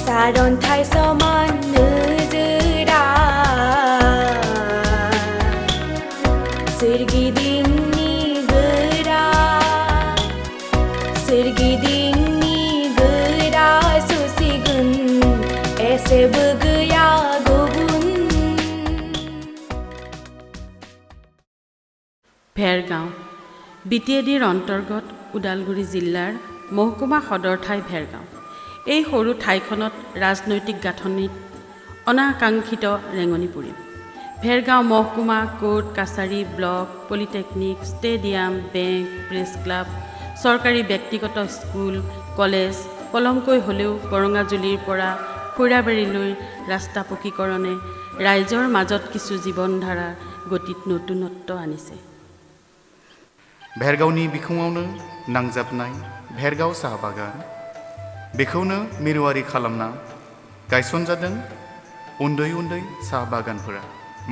सारन्थाइ समान नोजोरा सोरगिदिंनि गोरा सौसिगोन एसेबो गैया गुबुन। ভেৰগাঁও বিটিএডিৰ অন্তৰ্গত ওদালগুৰি জিলাৰ মহকুমা সদৰ ঠাই ভেৰগাঁও। এই সৰু ঠাইখনত ৰাজনৈতিক গাঁথনিত অনাকাংক্ষিত ৰেঙনি পৰিল। ভেৰগাঁও মহকুমা কোৰ্ট কাছাৰী block polytechnic stadium bank press club চৰকাৰী ব্যক্তিগত স্কুল কলেজ পলমকৈ হ'লেও বৰঙাজুলিৰ পৰা খৈৰাবাৰীলৈ ৰাস্তা পকীকৰণে ৰাইজৰ মাজত কিছু জীৱনধাৰা গতিত নতুনত্ব আনিছে। भेरगावनि बिखुङावनो नांजाबनाय भेरगाव साहा बागान बेखौनो मिरुआरि खालामना गायसनजादों उन्दै उन्दै साहा बागानफोरा।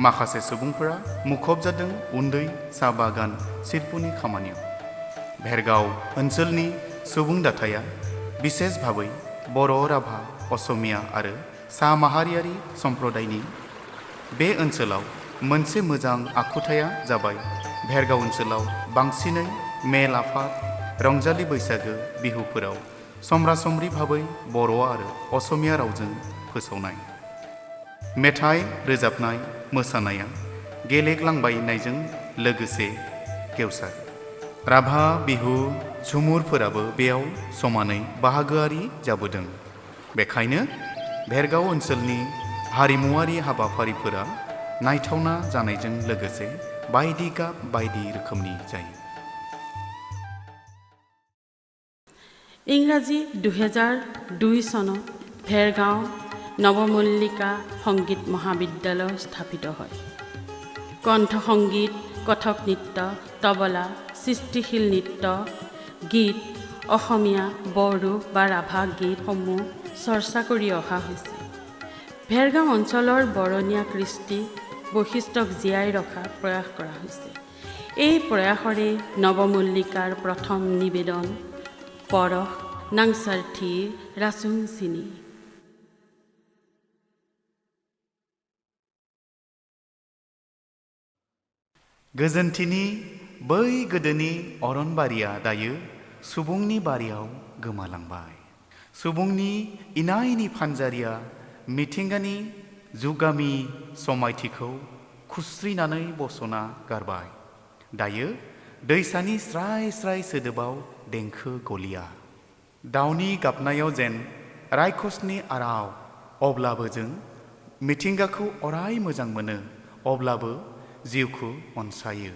माखासे सुबुंफोरा मुखुब जादों उन्दै साहा बागान शिल्पनि खामानियाव। भेरगाव ओनसोलनि सुबुं दाथाया बिसेस भाबै बर' राभा असमिया आरो साहा माहारियारि सम्प्रदायनि। बे ओनसोलाव मोनसे मोजां आखुथाया जाबाय भेरगाव ओनसोलाव बांसिनै मेल आफाद रंजालि बैसागो बिहुफोराव समरासमरि भाबै बर' आरो असमिया रावजों फोसावनाय मेथाइ रोजाबनाय मोसानाया गेलेग्लांबायनायजों लोगोसे गेवसार। राभा बिहु झुमुरफोराबो बेयाव समानै बाहागोआरि जाबोदों। बेखायनो भेरगाव ओनसोलनि हारिमुआरि हाबाफारिफोरा नायथावना जानायजों लोगोसे बायदि गाब बायदि रोखोमनि जायो। ইংৰাজী 2002 চনত ভেৰগাঁও নৱমল্লিকা সংগীত মহাবিদ্যালয় স্থাপিত হয়। কণ্ঠ সংগীত কথক নৃত্য তবলা সৃষ্টিশীল নৃত্য গীত অসমীয়া বড়ো বা ৰাভা গীতসমূহ চৰ্চা কৰি অহা হৈছে। ভেৰগাঁও অঞ্চলৰ বৰণীয়া কৃষ্টি বৈশিষ্ট্যক জীয়াই ৰখাৰ প্ৰয়াস কৰা হৈছে। এই প্ৰয়াসৰে নৱমল্লিকাৰ প্ৰথম নিবেদন পৰশ নাংচাৰ্থিৰ ৰাচুং চিনি। गोजोनथिनि बै गोदोनि अरनबारिया दायो सुबुंनि बारियाव गोमालांबाय। सुबुंनि इनायनि फानजारिया मिथिंगानि जुगामि समायथिखौ खुस्रिनानै बसना गारबाय। दायो दैसानि स्राय स्राय सोदोबाव देंखो गलिया। दाउनि गाबनायाव जेन रायखसनि आराव। अब्लाबो जों मिथिंगाखौ अराय मोजां मोनो, अब्लाबो जिउखौ अनसायो।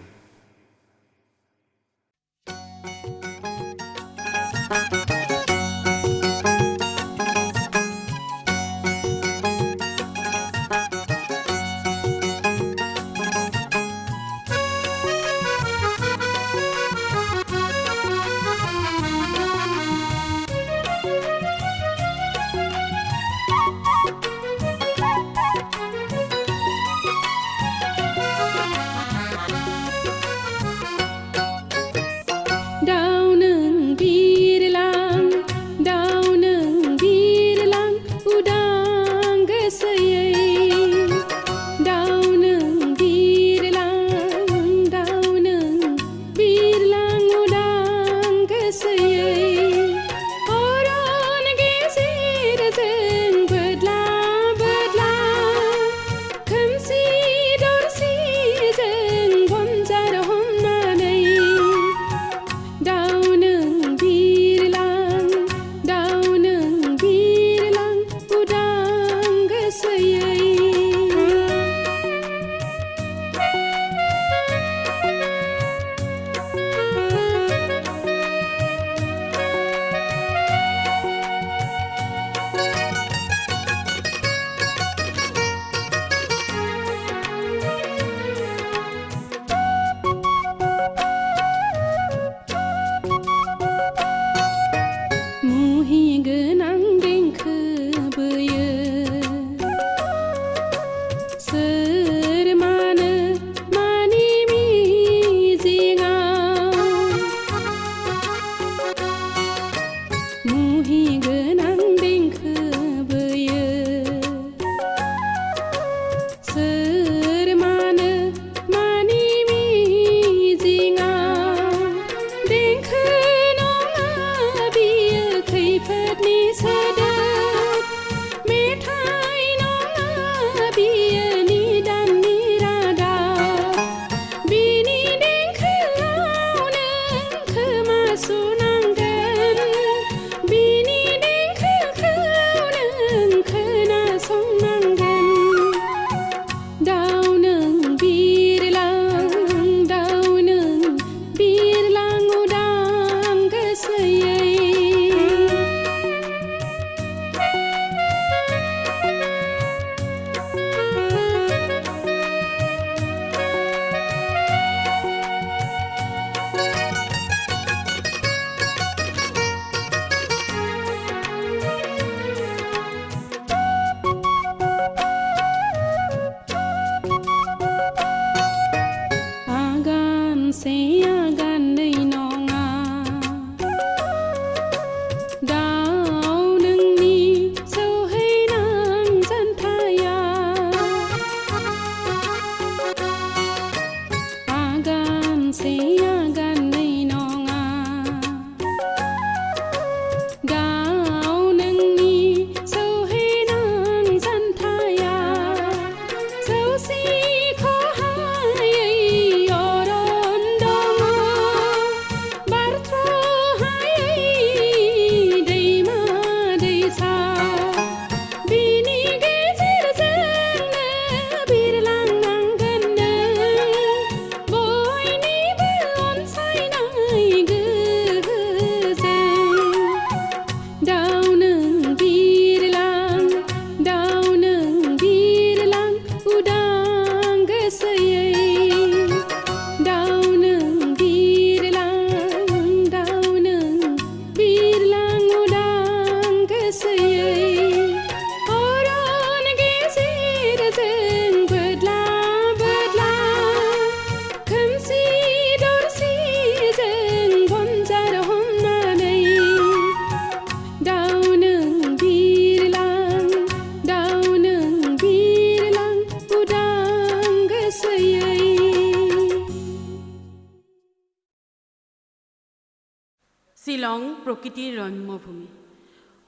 শ্বিলং প্ৰকৃতিৰ ৰম্যভূমি।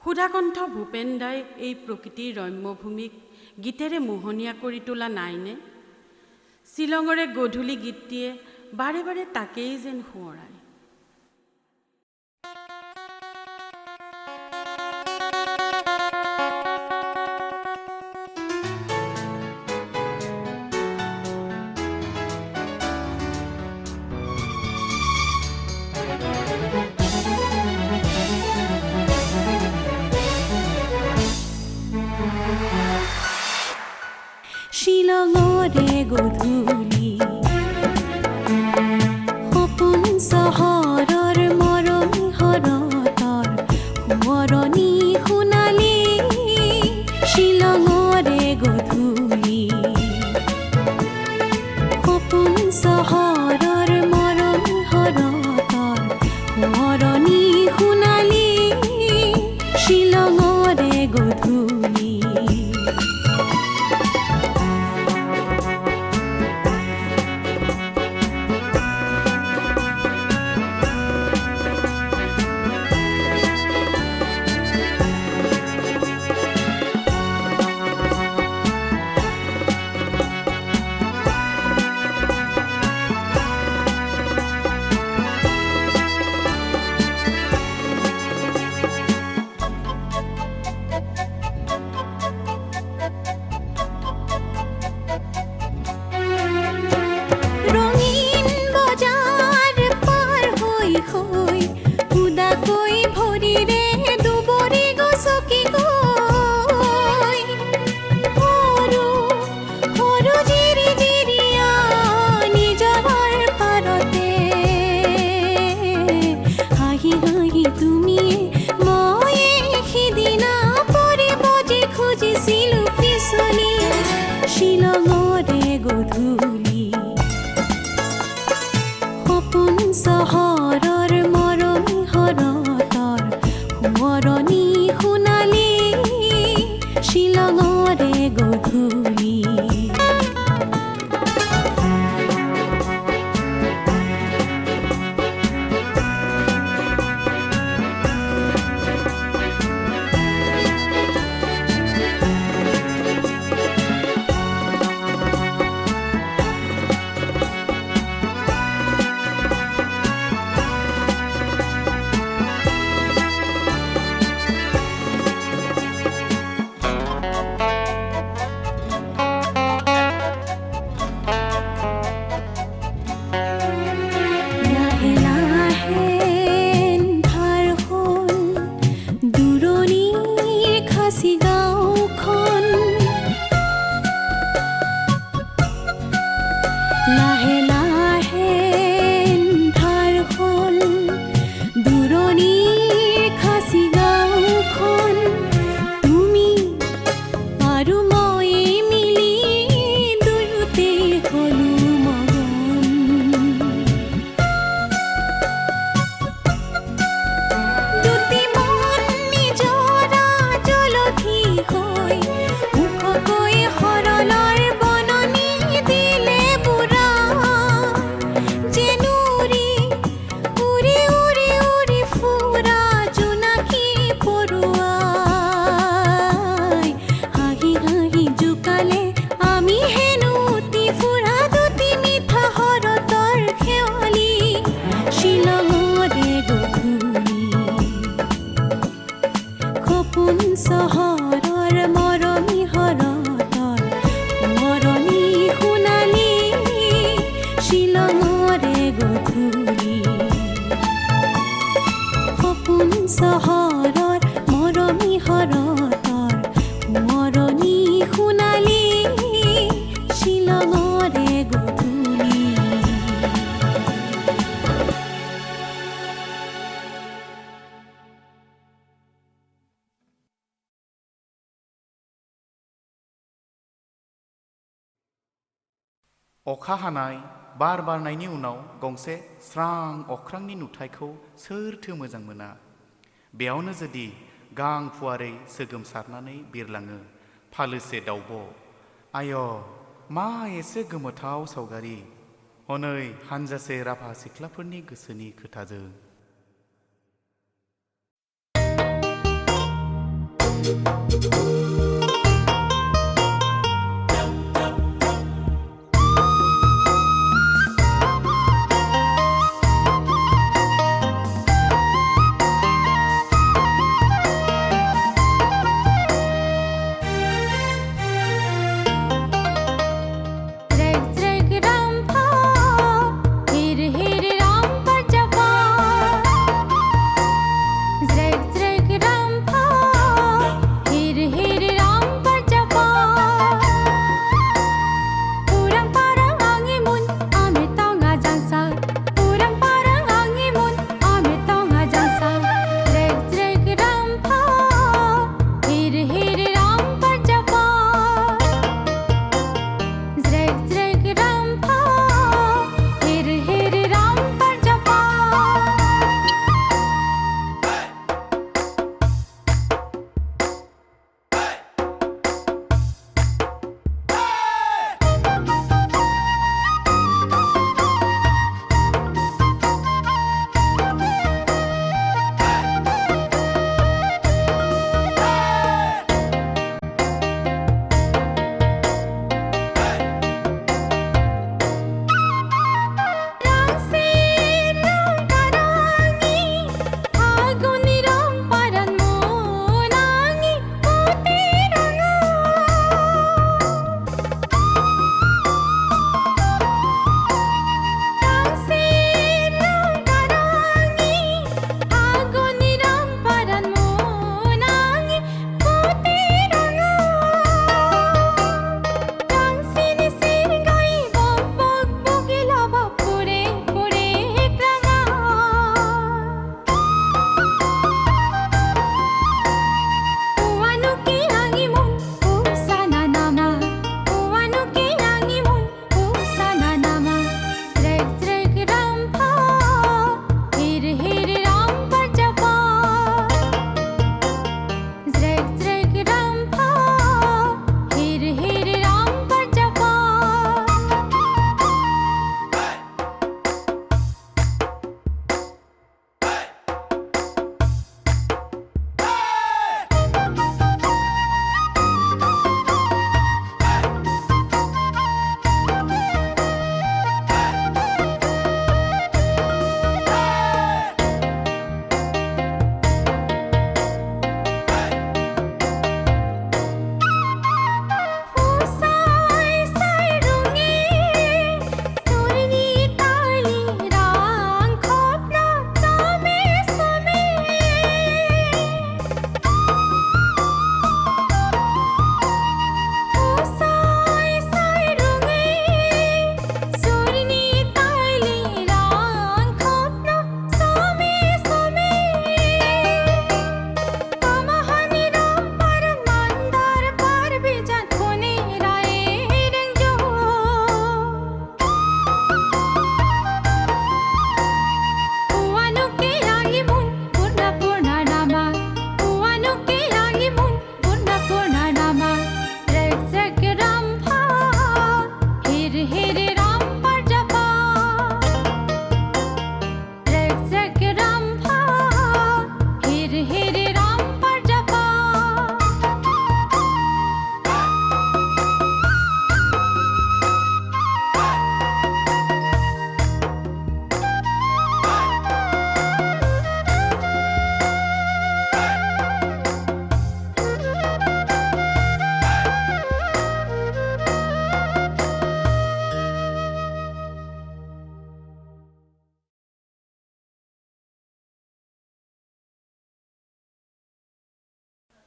সুধাকণ্ঠ ভূপেন দাই এই প্ৰকৃতিৰ ৰম্যভূমিক গীতেৰে মোহনীয়া কৰি তোলা নাইনে? শ্বিলঙৰে গধূলি গীতটিয়ে বাৰে বাৰে তাকেই যেন সোঁৱৰায়। শিলঙৰে গধূলি সপোন চহৰৰ মৰমী হৰতৰ সোঁৱৰণি শুনালি। শিলঙৰে গধূলি সপোন চহৰৰ মৰমী হৰতৰ সোঁৱৰণি শুনালি। শিলঙৰে গধূলি শিলঙৰে গধূলি সপোন চহৰৰ মৰমী হৰতৰ সোঁৱৰণি শুনালি। শিলঙৰে গধূলি লাহে লাহে ধাৰ হ'ল দূৰণিৰ খাচী গাঁওখন। তুমি আৰু মই মিলি দুয়োতে হ'লো মগন। শ্বিলঙৰে গধূলি সপোন চহৰৰ মৰমী হৰতৰ মৰণি সোণালী শ্বিলঙৰে গধূলি अखा हानाय बार बारनायनि उनाव गंसे स्रां अख्रांनि नुथायखौ सोरथो मोजां मोना बेयावनो जुदि गां फुवारै सोगोमसारनानै बिरलाङो फालोसे दाउब' आय' मा एसे गोमोथाव सावगारि हनै हानजासे राभा सिख्लाफोरनि गोसोनि खोथाजों Here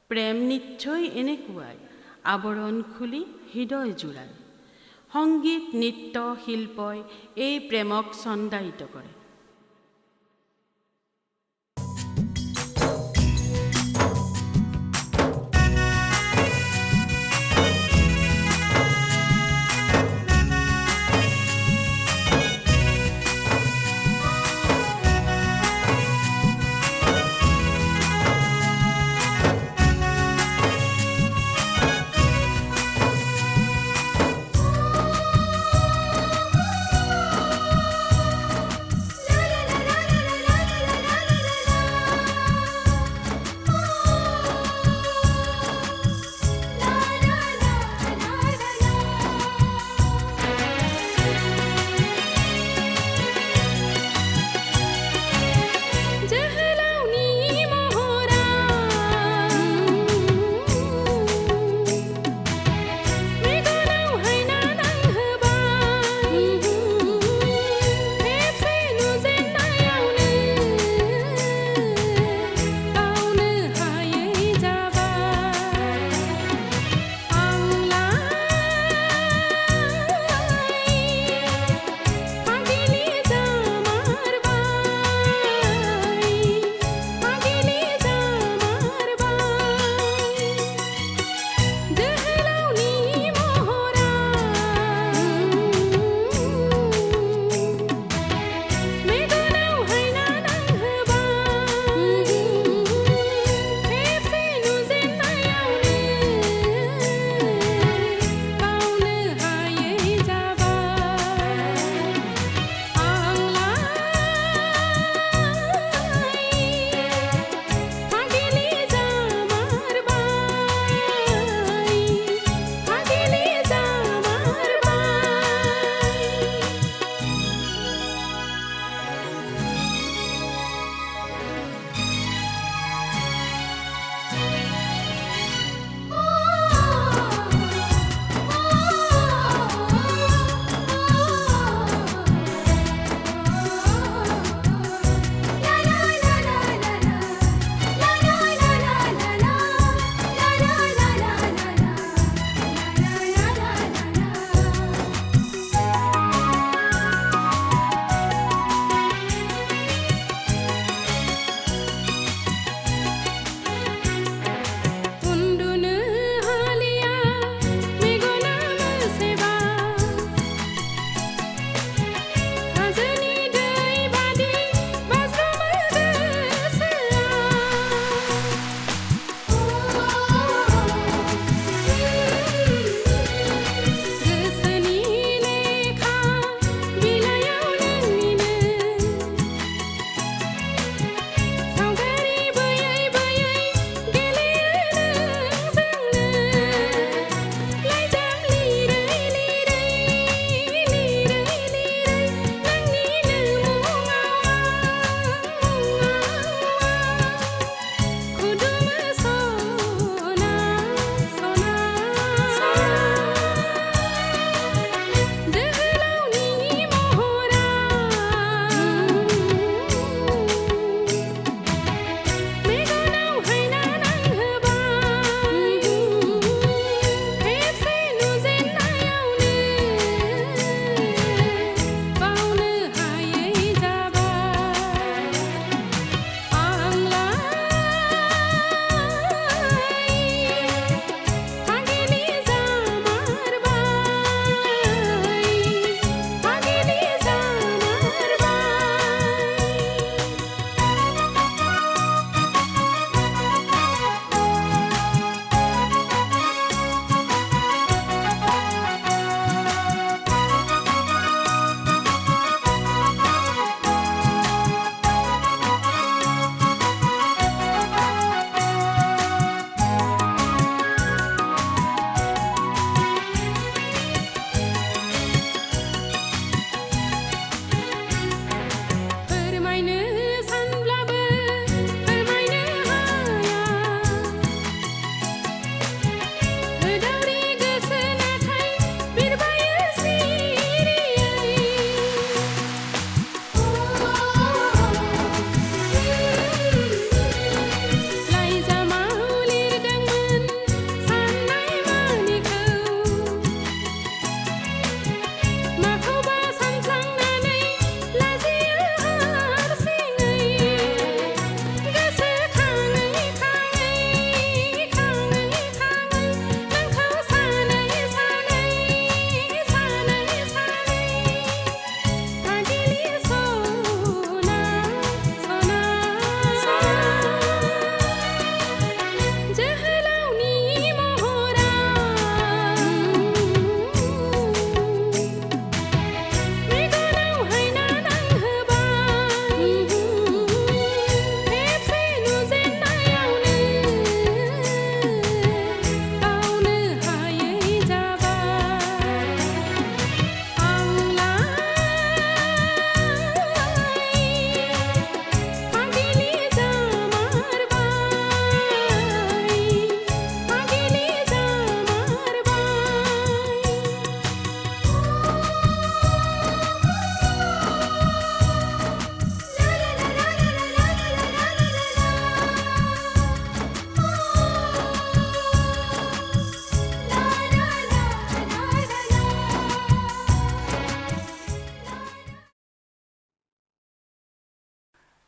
প্ৰেম নিশ্চয় এনেকুৱাই আৱৰণ খুলি হৃদয় জোৰাই। সংগীত নৃত্য শিল্পই এই প্ৰেমক চন্দায়িত কৰে।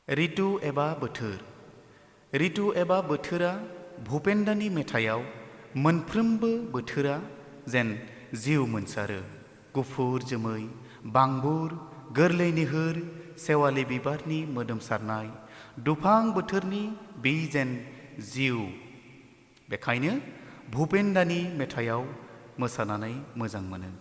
रितु एबा बोथोर रितु एबा बोथोरा भुपेन्दानि मेथाइयाव मोनफ्रोमबो बोथोरा जेन जिउ मोनसारो गुफुर जोमै बांबुर गोरलै निहोर सेवालि बिबारनि मोदोमसारनाय दुफां बोथोरनि बे जेन जिउ बेखायनो भुपेन्दानि मेथाइयाव मोसानानै मोजां मोनो।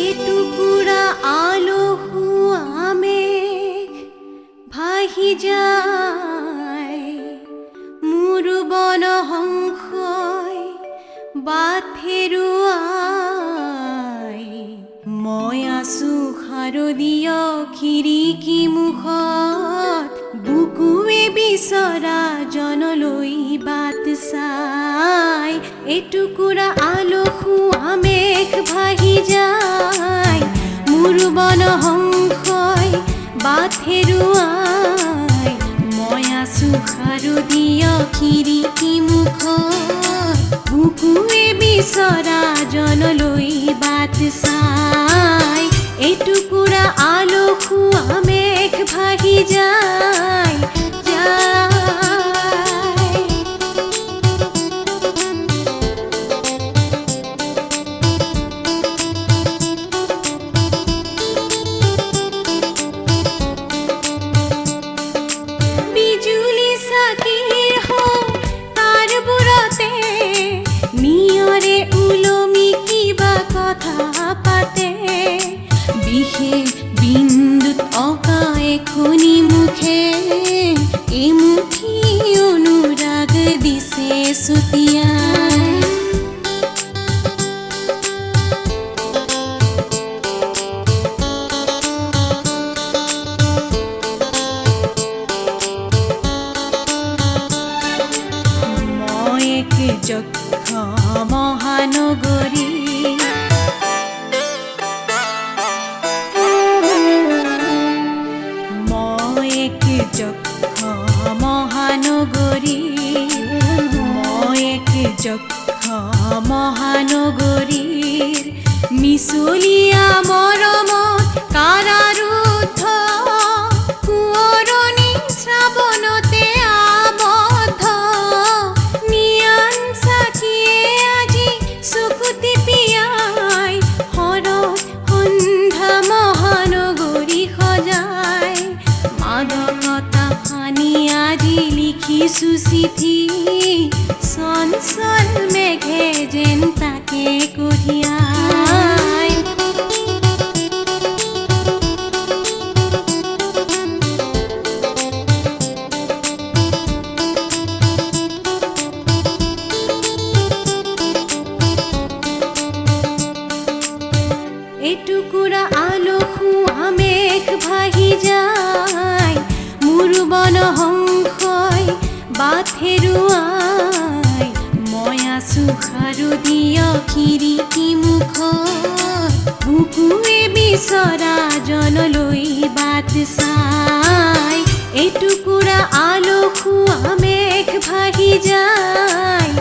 এটুকুৰা আলো হুৱা মেঘ ভাহি যায় মোৰ বন সংশয় বাট হেৰুৱাই মই আছো শাৰদীয় খিৰিকী মুখত বুকুৱে বিচৰা জনলৈ বাট চাই এটুকুৰা আলো হুৱা মেঘ ভাহি যায় মোৰ বন সংশয় বাট হেৰুৱাই মই আছো শাৰদীয় খিৰিকী মুখত বুকুৱে বিচৰা জনলৈ বাট চাই এটুকুৰা আলো হুৱা মেঘ ভাহি যায় বিজুলী চাকিৰ হওক তাঁৰবোৰতে নিয়ৰে ওলমি কিবা কথা পাতে বিশেষ বিন্দুত অঁকা এখনি মুখে এমুঠি অনুৰাগ দিছে চুটিয়াই মই এক যক্ষ মহানগৰী মই এক যক্ষ মহানগৰী মই এক যক্ষ মহানগৰীৰ মিছলীয়া মৰমত কাৰাৰুদ্ধ সোঁৱৰণি শ্ৰাৱণতে আবদ্ধ নিয়ান চাকিয়ে আজি চকুতি পিয়াই শৰৎ সন্ধ্যা মহানগৰী সজাই মাদকতা সানি আজি লিখিছো চিঠি চঞ্চল মেঘে যেন তাকে কঢ়িয়াই এটুকুৰা আলো হুৱা মেঘ ভাহি যায় মোৰ বন সংশয় বাট হেৰুৱাই মই আছো শাৰদীয় খিৰিকী মুখত বুকুৱে বিচৰা জনলৈ বাট চাই এটুকুৰা আলো হুৱা মেঘ ভাহি যায়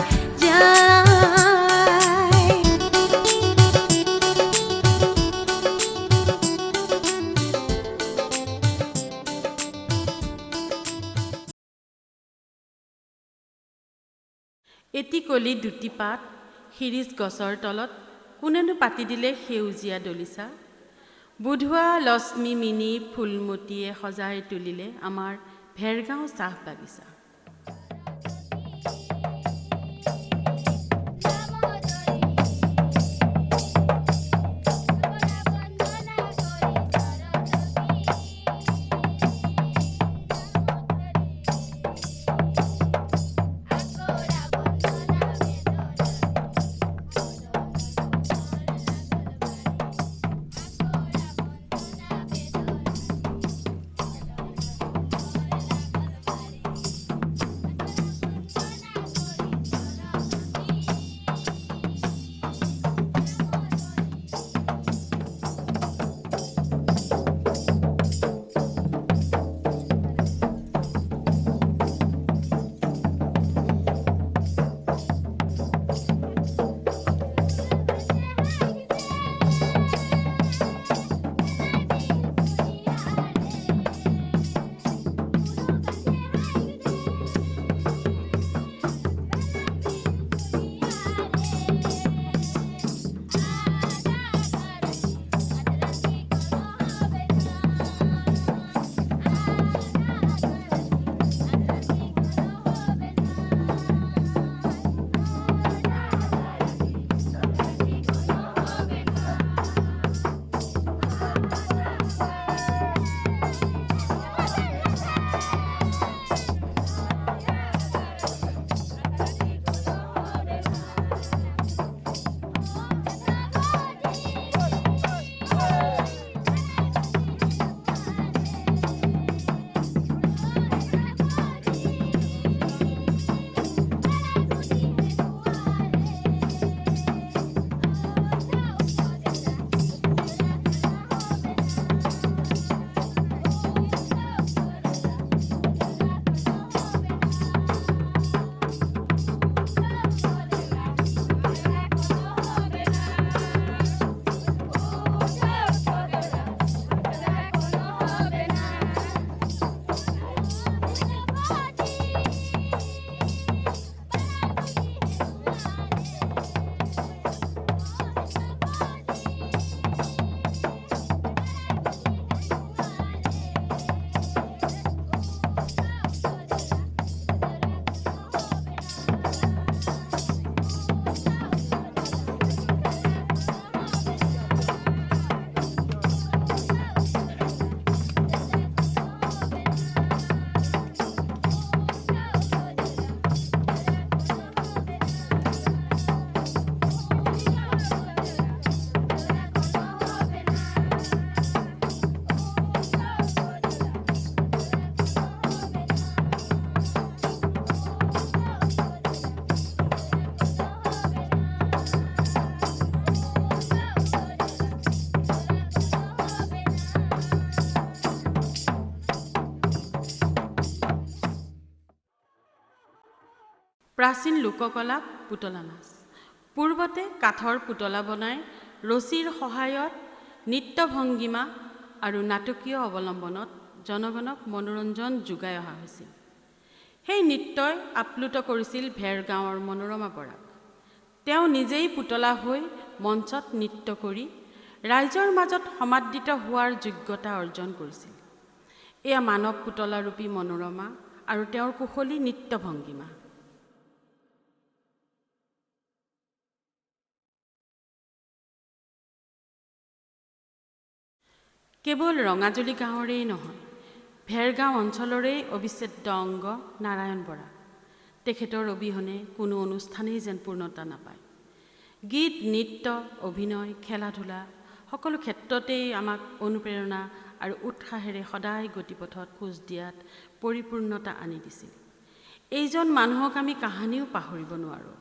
এটি কলি দুটি পাত শিৰিজ গছৰ তলত কোনেনো পাতি দিলে সেউজীয়া দলিচা বুধুৱা লক্ষ্মী মিনি ফুলমতীয়ে সজাই তুলিলে আমাৰ ভেৰগাঁও চাহ বাগিচা। প্ৰাচীন লোককলা পুতলা নাচ। পূৰ্বতে কাঠৰ পুতলা বনাই ৰছীৰ সহায়ত নৃত্য ভংগীমা আৰু নাটকীয় অৱলম্বনত জনগণক মনোৰঞ্জন যোগাই অহা হৈছিল। সেই নৃত্যই আপ্লুত কৰিছিল ভেৰগাঁৱৰ মনোৰমা বৰাক। তেওঁ নিজেই পুতলা হৈ মঞ্চত নৃত্য কৰি ৰাইজৰ মাজত সমাদৃত হোৱাৰ যোগ্যতা অৰ্জন কৰিছিল। এয়া মানৱ পুতলাৰূপী মনোৰমা আৰু তেওঁৰ কুশলী নৃত্য ভংগীমা। কেৱল ৰঙাজুলি গাঁৱৰেই নহয়, ভেৰগাঁও অঞ্চলৰেই অবিচ্ছেদ্য অংগ নাৰায়ণ বৰা। তেখেতৰ অবিহনে কোনো অনুষ্ঠানেই যেন পূৰ্ণতা নাপায়। গীত, নৃত্য, অভিনয়, খেলা ধূলা সকলো ক্ষেত্ৰতেই আমাক অনুপ্ৰেৰণা আৰু উৎসাহেৰে সদায় গতিপথত খোজ দিয়াত পৰিপূৰ্ণতা আনি দিছিল। এইজন মানুহক আমি কাহানিও পাহৰিব নোৱাৰোঁ।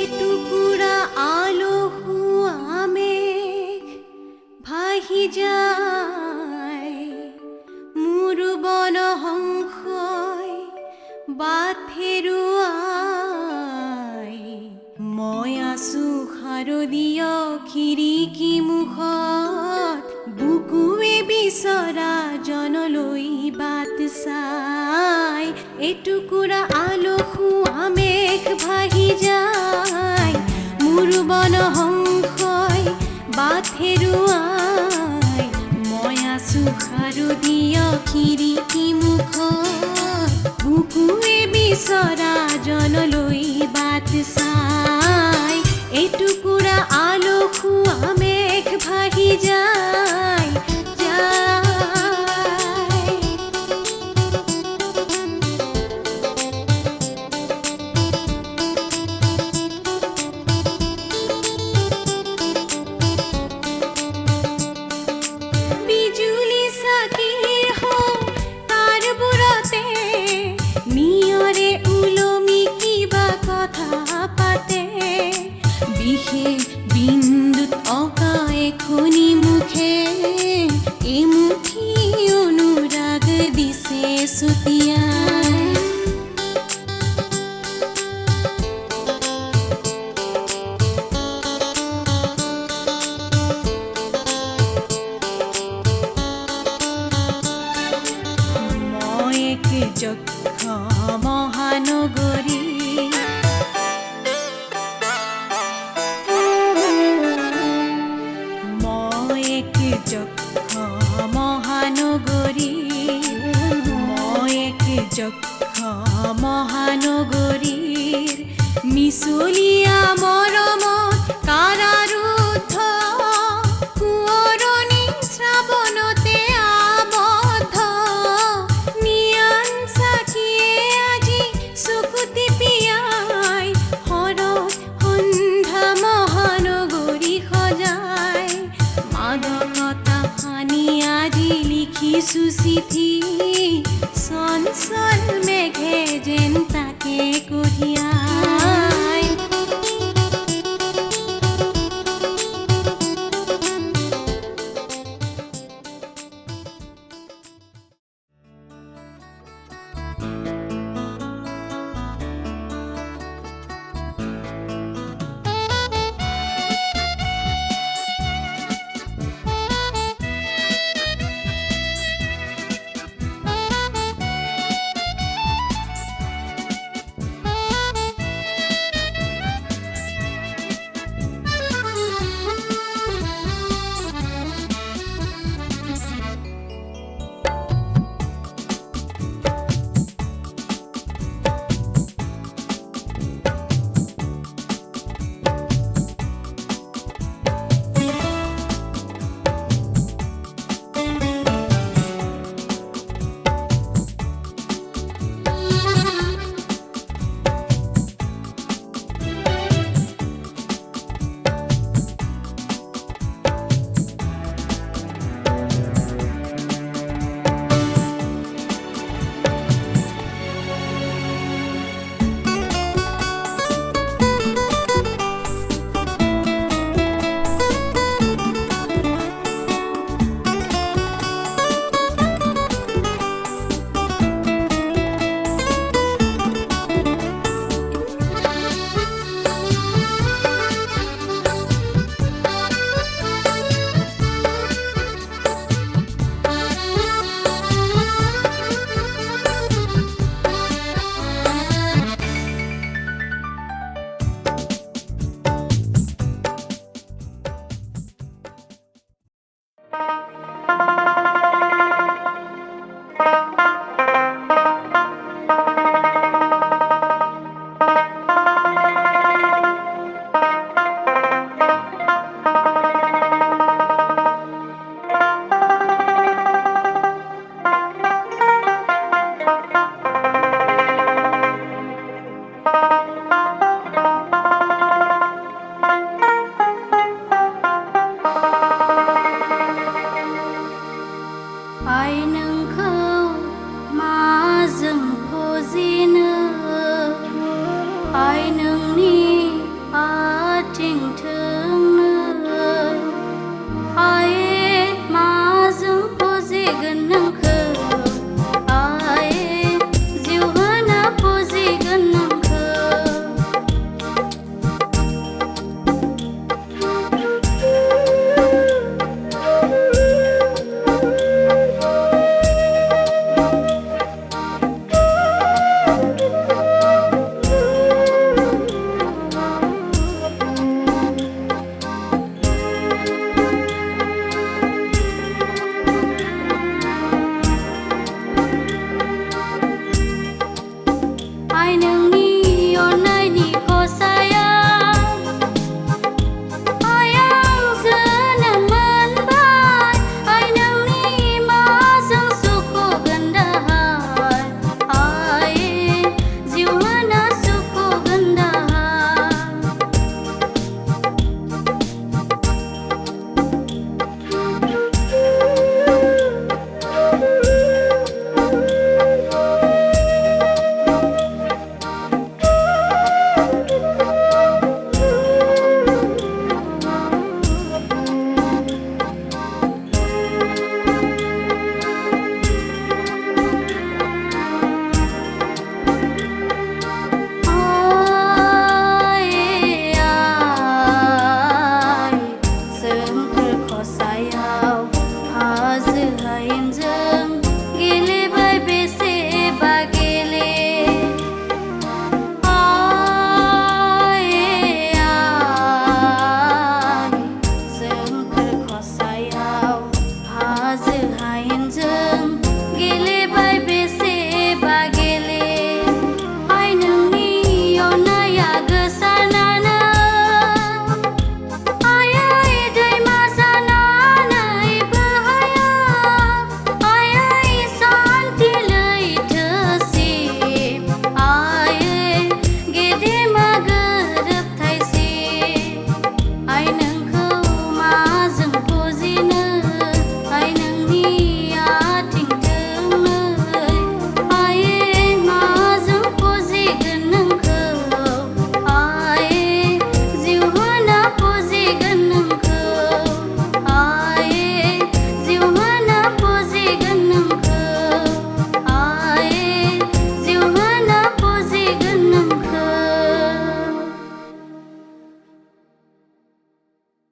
এটুকুৰা আলো হুৱা মেঘ ভাহি যায়, মোৰ বন সংশয় বাট হেৰুৱাই। মই আছো শাৰদীয় খিৰিকী মুখত, বুকুৱে বিচৰা জনলৈ বাট চাই। এটুকুৰা আলো হুৱা মেঘ ভাহি যায়, মোৰ বন সংশয় বাট হেৰুৱাই। মই আছো শাৰদীয় খিৰিকী মুখত, বুকুৱে বিচৰা জনলৈ বাট চাই। এটুকুৰা আলো হুৱা মেঘ ভাহি যায়, যায়। বিজুলী চাকিৰ হওঁ তাঁৰবোৰতে, নিয়ৰে ওলমি কিবা কথা পাতে। বিশেষ বিন্দুত অঁকা এখনি মুখে, এমুঠি অনুৰাগ দিছে ছটিয়াই। যক্ষ মহানগৰী মই এক যক্ষ মহানগৰী মই এক যক্ষ মহানগৰীৰ মিছলীয়া মৰমত কাৰাৰুদ্ধ সোঁৱৰণি শ্ৰাৱণতে আবদ্ধ নিয়ান চাকিয়ে আজি চকু টিপিয়াই শৰৎ সন্ধ্যা মহানগৰী সজাই মাদকতা সানি আজি লিখিছো চিঠি চঞ্চল মেঘে যেন তাকে কঢ়িয়াই